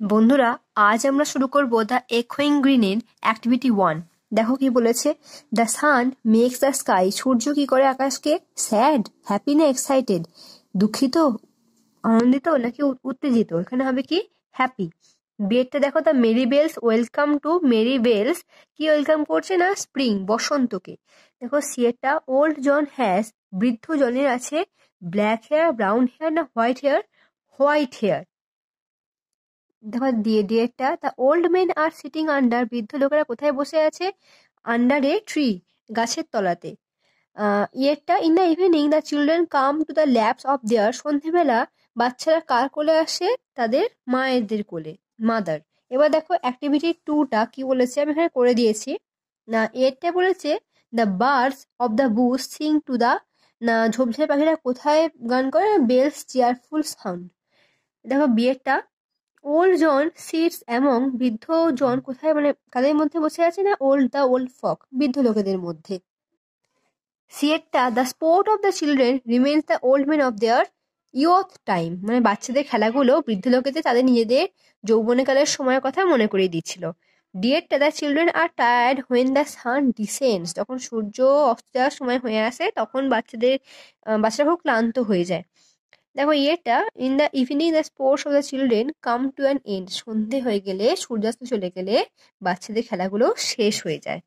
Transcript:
বন্ধুরা, আজ আমরা শুরু করব দ্য এখোয়িং গ্রিনের অ্যাক্টিভিটি 1। দেখো কি বলেছে। The sun makes the sky. সূর্য কি করে আকাশকে স্যাড, হ্যাপি না এক্সাইটেড, দুঃখিত, আনন্দিত নাকি উত্তেজিত? এখানে হবে কি হ্যাপি। বিয়েরটা দেখো, the merry bells welcome to. Merry bells কি ওয়েলকাম করছে না স্প্রিং, বসন্তকে। দেখো সিয়েরটা ওল্ড জন হ্যাজ। বৃদ্ধ জনের আছে ব্ল্যাক হেয়ার, ব্রাউন হেয়ার না হোয়াইট হেয়ার? White hair. দেখো ডিয়েটটা, the old men are sitting under. বৃদ্ধ লোকেরা কোথায় বসে আছে? আন্ডার এ ট্রি, গাছের তলাতে। ইয়েরটা, in the evening the children come to the laps of their. সন্ধেবেলা বাচ্চারা কার কোলে আসে? তাদের মায়েদের কোলে, মাদার। এবার দেখো অ্যাক্টিভিটি 2টা কি বলেছে, আমি এখানে করে দিয়েছি। না এরটা বলেছে the birds of the bush sing to the. না ঝোপঝাড় পাখিরা কোথায় গান করে? Bells cheerful sound. দেখো বিয়েরটা, ওল্ড জন সিটস অ্যামং। বৃদ্ধ জন কোথায়, মানে কাদের মধ্যে বসে আছে না? ওল্ড ফক, বৃদ্ধ লোকেদের মধ্যে। সিয়েরটা, the sport of the children reminds the old men of their youth time. মানে বাচ্চাদের খেলাগুলো বৃদ্ধ লোকেদের তাদের নিজেদের যৌবনকালের সময়ের কথা মনে করিয়ে দিচ্ছিল। ডিয়েরটা, the children are tired when the sun descends. যখন সূর্য অস্ত যাওয়ার সময় হয়ে আসে তখন বাচ্চারা খুব ক্লান্ত হয়ে যায়। দেখো ইয়েটা, in the evening the sports of the children come to an end. সন্ধে হয়ে গেলে, সূর্যাস্ত চলে গেলে বাচ্চাদের খেলাগুলো শেষ হয়ে যায়।